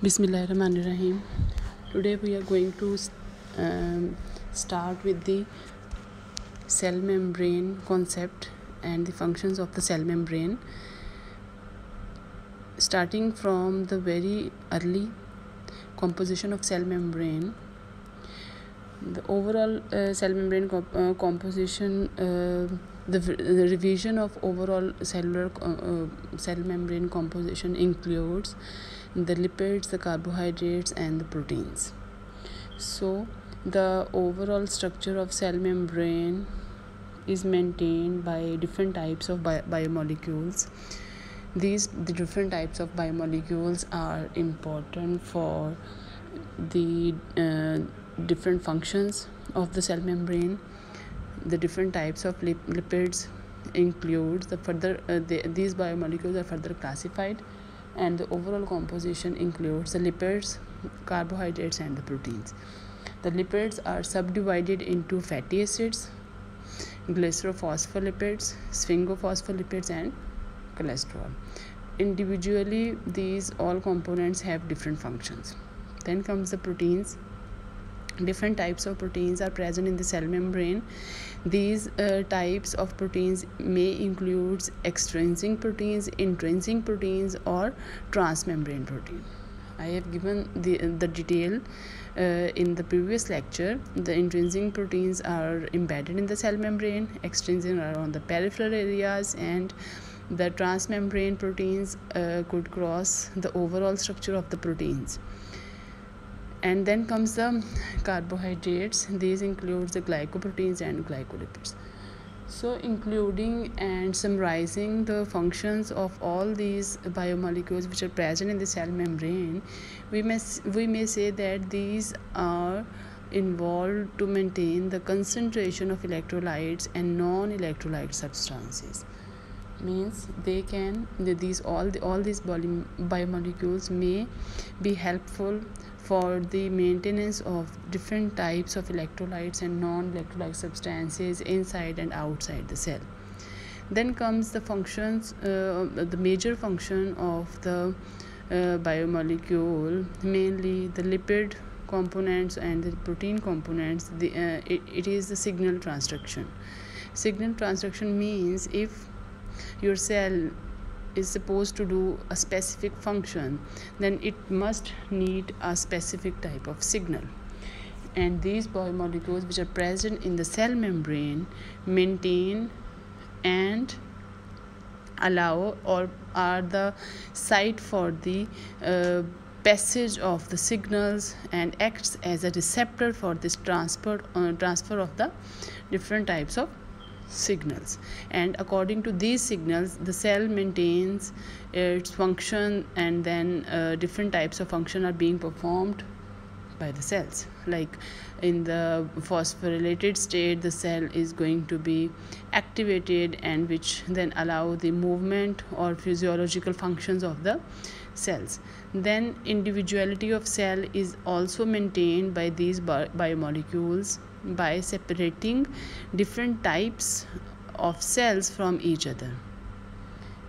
Bismillahirrahmanirrahim. Today we are going to start with the cell membrane concept and the functions of the cell membrane. Starting from the very early composition of cell membrane, the overall cell membrane composition, the revision of overall cellular cell membrane composition includes the lipids, the carbohydrates, and the proteins. So the overall structure of cell membrane is maintained by different types of biomolecules. The different types of biomolecules are important for the different functions of the cell membrane. The different types of lipids includes these biomolecules are further classified, and the overall composition includes the lipids, carbohydrates, and the proteins. The lipids are subdivided into fatty acids, glycerophospholipids, sphingolipids, and cholesterol. Individually, these all components have different functions. Then comes the proteins. Different types of proteins are present in the cell membrane. These types of proteins may include extrinsic proteins, intrinsic proteins, or transmembrane protein. I have given the detail in the previous lecture. The intrinsic proteins are embedded in the cell membrane, extrinsic are on the peripheral areas, and the transmembrane proteins could cross the overall structure of the proteins. And then comes the carbohydrates. These include the glycoproteins and glycolipids. So including and summarizing the functions of all these biomolecules which are present in the cell membrane, we may say that these are involved to maintain the concentration of electrolytes and non-electrolyte substances. Means they can all these biomolecules may be helpful for the maintenance of different types of electrolytes and non-electrolyte substances inside and outside the cell. Then comes the functions, the major function of the biomolecule, mainly the lipid components and the protein components. It is the signal transduction. Signal transduction means if your cell is supposed to do a specific function, then it must need a specific type of signal. And these biomolecules which are present in the cell membrane maintain and allow or are the site for the passage of the signals and acts as a receptor for this transfer of the different types of signals. And according to these signals, the cell maintains its function, and then different types of function are being performed by the cells. Like in the phosphorylated state, the cell is going to be activated, and which then allow the movement or physiological functions of the cells. Then individuality of cell is also maintained by these biomolecules by separating different types of cells from each other.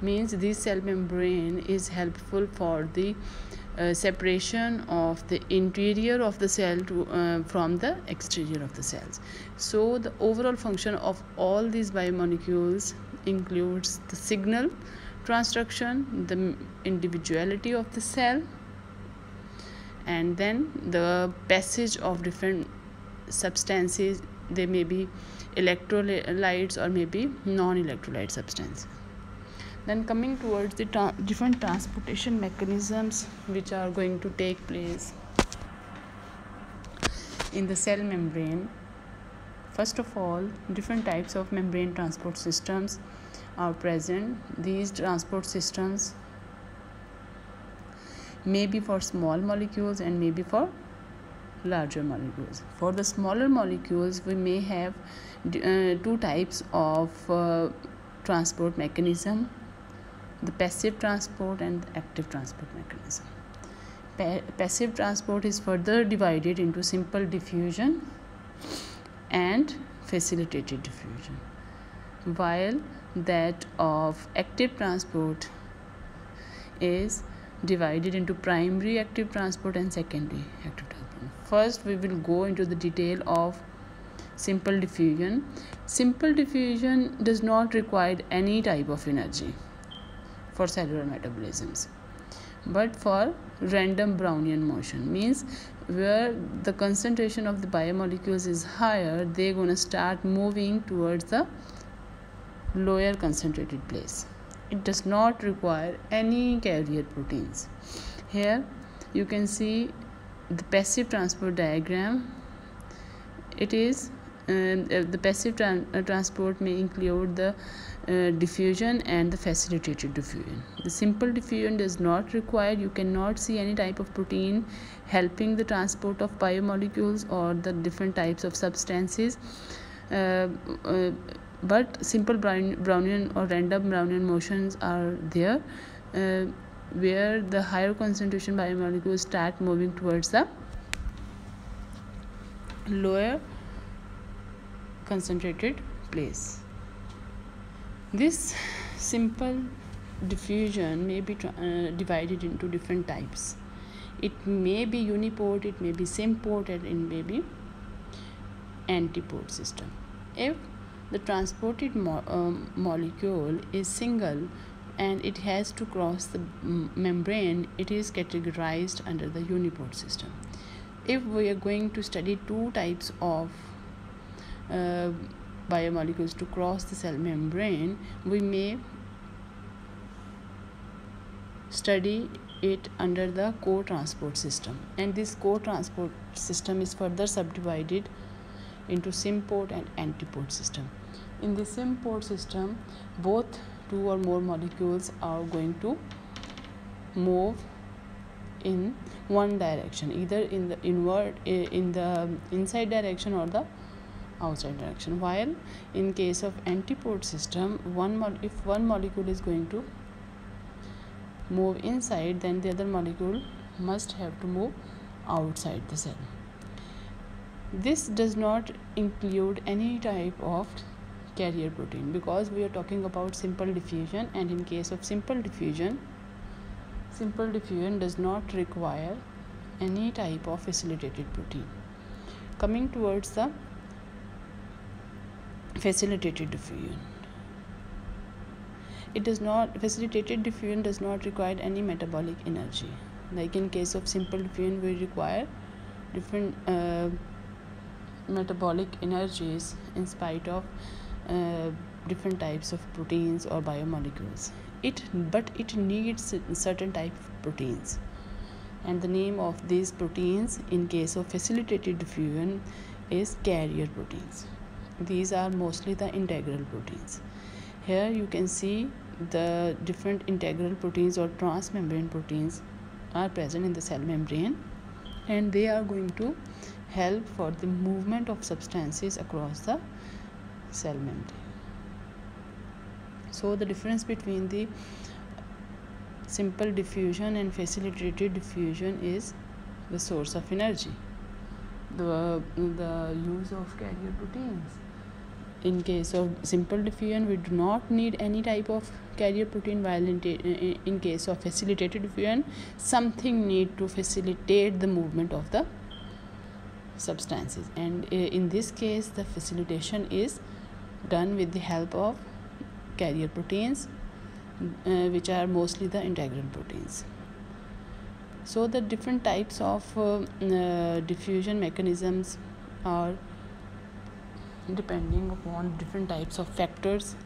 Means this cell membrane is helpful for the separation of the interior of the cell from the exterior of the cells. So the overall function of all these biomolecules includes the signal transduction, the individuality of the cell, and then the passage of different substances. They may be electrolytes or maybe non-electrolyte substances. Then coming towards the different transportation mechanisms which are going to take place in the cell membrane. First of all, different types of membrane transport systems are present. These transport systems may be for small molecules and may be for larger molecules. For the smaller molecules, we may have two types of transport mechanism: the passive transport and the active transport mechanism. Passive transport is further divided into simple diffusion and facilitated diffusion, while that of active transport is divided into primary active transport and secondary active transport. First, we will go into the detail of simple diffusion. Simple diffusion does not require any type of energy for cellular metabolisms, but for random Brownian motion, means where the concentration of the biomolecules is higher, they're going to start moving towards the lower concentrated place. It does not require any carrier proteins. Here you can see the passive transport diagram. It is the passive transport may include the diffusion and the facilitated diffusion. The simple diffusion does not require, you cannot see any type of protein helping the transport of biomolecules or the different types of substances, but simple Brownian or random Brownian motions are there, where the higher concentration biomolecules start moving towards the lower concentrated place. This simple diffusion may be divided into different types. It may be uniport, it may be symport, and it may be antiport system. If the transported molecule is single and it has to cross the membrane, it is categorized under the uniport system. If we are going to study two types of biomolecules to cross the cell membrane, we may study it under the co-transport system, and this co-transport system is further subdivided into symport and antiport system. In the symport system, both two or more molecules are going to move in one direction, either in the inside direction or the outside direction, while in case of antiport system, if one molecule is going to move inside, then the other molecule must have to move outside the cell. This does not include any type of carrier protein, because we are talking about simple diffusion, and in case of simple diffusion does not require any type of facilitated protein. Coming towards the facilitated diffusion, facilitated diffusion does not require any metabolic energy. Like in case of simple diffusion, we require different metabolic energies in spite of different types of proteins or biomolecules. But it needs certain type of proteins, and the name of these proteins in case of facilitated diffusion is carrier proteins. These are mostly the integral proteins. Here you can see the different integral proteins or transmembrane proteins are present in the cell membrane, and they are going to help for the movement of substances across the cell membrane. So the difference between the simple diffusion and facilitated diffusion is the source of energy, the use of carrier proteins. In case of simple diffusion, we do not need any type of carrier protein, while in case of facilitated diffusion, something need to facilitate the movement of the substances, and in this case the facilitation is done with the help of carrier proteins, which are mostly the integral proteins. So the different types of diffusion mechanisms are depending upon different types of factors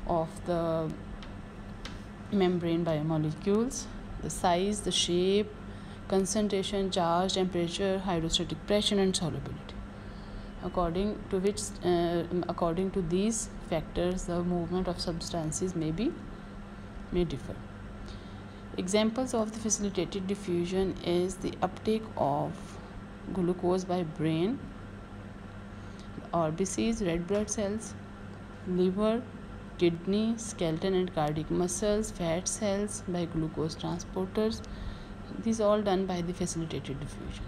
of the membrane biomolecules: the size, the shape, concentration, charge, temperature, hydrostatic pressure, and solubility. According to these factors, the movement of substances may differ. Examples of the facilitated diffusion is the uptake of glucose by brain, RBCs, red blood cells, liver, kidney, skeleton and cardiac muscles, fat cells by glucose transporters. These are all done by the facilitated diffusion.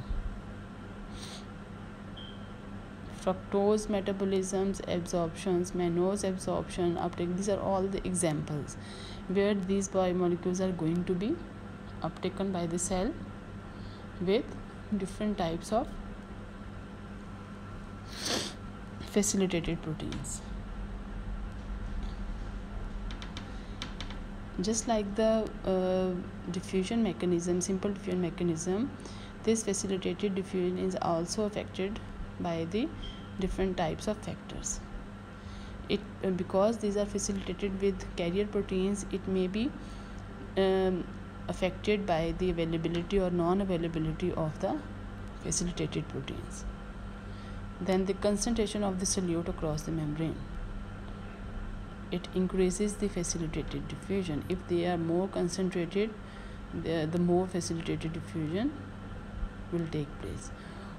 Fructose metabolisms, absorptions, mannose absorption, uptake, these are all the examples where these biomolecules are going to be uptaken by the cell with different types of facilitated proteins. Just like the diffusion mechanism, simple diffusion mechanism, this facilitated diffusion is also affected by the different types of factors. Because these are facilitated with carrier proteins, it may be affected by the availability or non-availability of the facilitated proteins. Then the concentration of the solute across the membrane, it increases the facilitated diffusion. If they are more concentrated, the more facilitated diffusion will take place.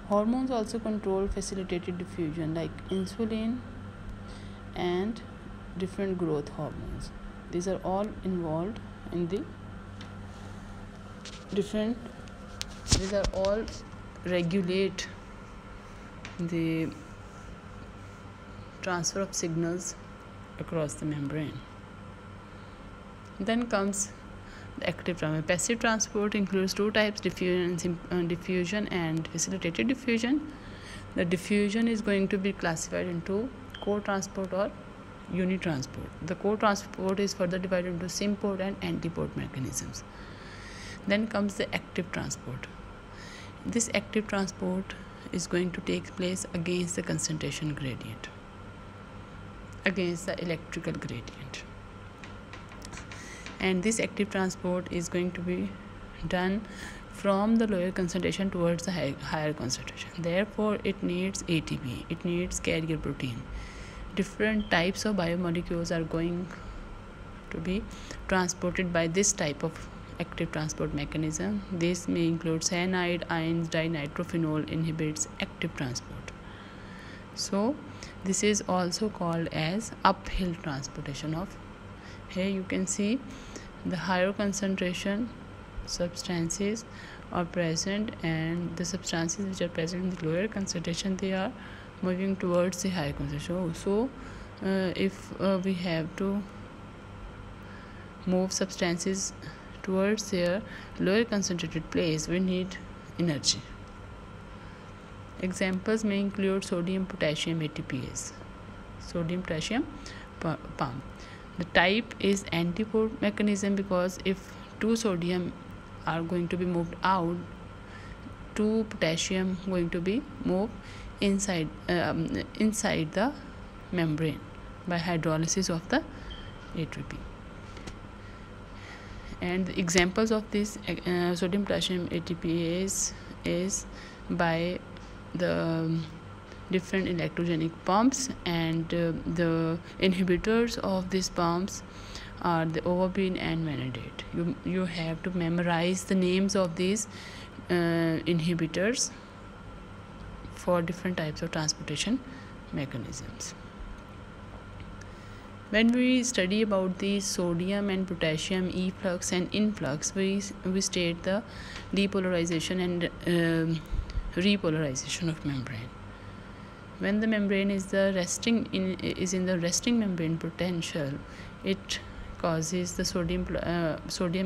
Hormones also control facilitated diffusion, like insulin and different growth hormones. These are all involved in the different, these are all regulate the transfer of signals across the membrane. Then comes the active transport. Passive transport includes two types, diffusion and facilitated diffusion. The diffusion is going to be classified into co-transport or unitransport. The co-transport is further divided into symport and antiport mechanisms. Then comes the active transport. This active transport is going to take place against the concentration gradient, against the electrical gradient, and this active transport is going to be done from the lower concentration towards the higher concentration. Therefore, it needs ATP, it needs carrier protein. Different types of biomolecules are going to be transported by this type of active transport mechanism. This may include cyanide, ions, dinitrophenol inhibits active transport. So this is also called as uphill transportation of. Here you can see the higher concentration substances are present, and the substances which are present in the lower concentration, they are moving towards the higher concentration. So if we have to move substances towards their lower concentrated place, we need energy. Examples may include sodium potassium ATPase, sodium potassium pump. The type is antiport mechanism, because if two sodium are going to be moved out, two potassium going to be moved inside the membrane by hydrolysis of the ATP. And the examples of this sodium potassium ATPase is by the different electrogenic pumps, and the inhibitors of these pumps are the overbin and vanadate. You have to memorize the names of these inhibitors for different types of transportation mechanisms. When we study about the sodium and potassium efflux and influx, we state the depolarization and repolarization of membrane. When the membrane is in the resting membrane potential, it causes the sodium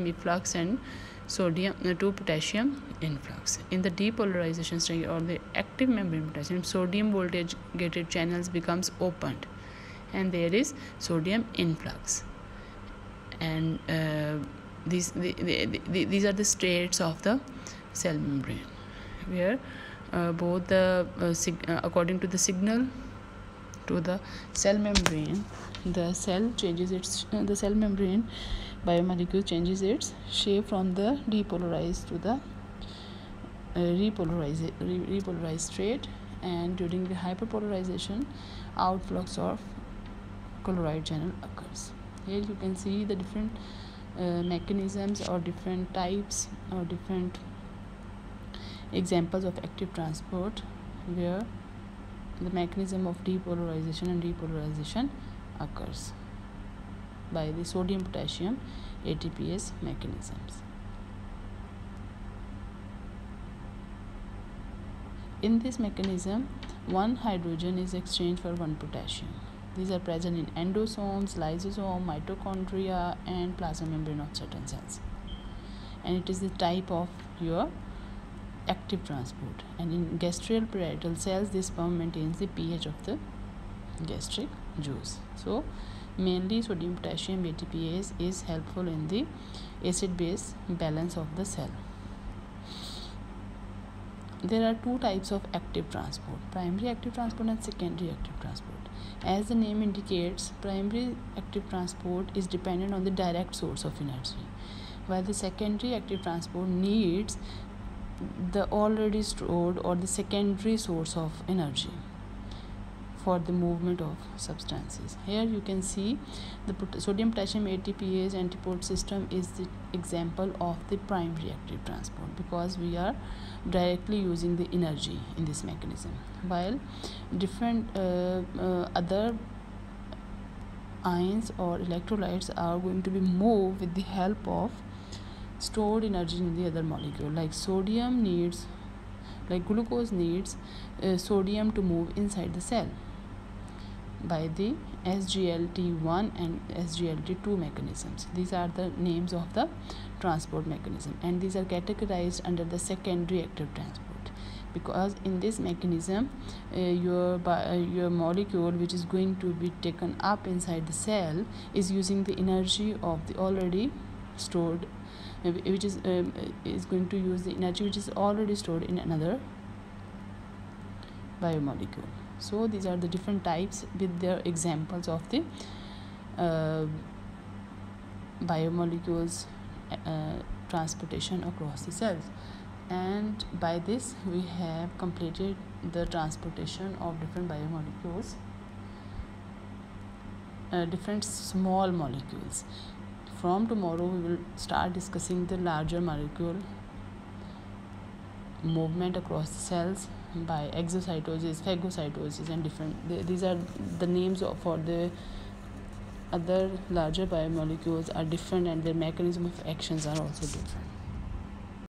efflux and sodium to potassium influx. In the depolarization stage or the active membrane potential, sodium voltage gated channels becomes opened, and there is sodium influx. And these are the states of the cell membrane, where both the according to the signal to the cell membrane, the cell membrane biomolecule changes its shape from the depolarized to the repolarized state, and during the hyperpolarization, outflux of chloride channel occurs. Here you can see the different mechanisms or different types or different examples of active transport, where the mechanism of depolarization and repolarization occurs by the sodium potassium ATPase mechanisms. In this mechanism, one hydrogen is exchanged for one potassium. These are present in endosomes, lysosome, mitochondria, and plasma membrane of certain cells. and it is the type of your active transport. And in gastroparietal cells, this sperm maintains the pH of the gastric juice. So mainly sodium potassium ATPase is helpful in the acid base balance of the cell. There are two types of active transport: primary active transport and secondary active transport. As the name indicates, primary active transport is dependent on the direct source of energy, while the secondary active transport needs the already stored or the secondary source of energy for the movement of substances. Here you can see the sodium potassium ATPase antipode system is the example of the primary active transport, because we are directly using the energy in this mechanism, while different other ions or electrolytes are going to be moved with the help of stored energy in the other molecule. Like glucose needs sodium to move inside the cell by the SGLT1 and SGLT2 mechanisms. These are the names of the transport mechanism, and these are categorized under the secondary active transport, because in this mechanism your molecule which is going to be taken up inside the cell is using the energy of the already stored, which is going to use the energy which is already stored in another biomolecule. So these are the different types with their examples of the biomolecules transportation across the cells. And by this we have completed the transportation of different biomolecules, different small molecules. From tomorrow we will start discussing the larger molecule movement across the cells by exocytosis, phagocytosis, and different. These are the names for the other larger biomolecules are different, and their mechanism of actions are also different.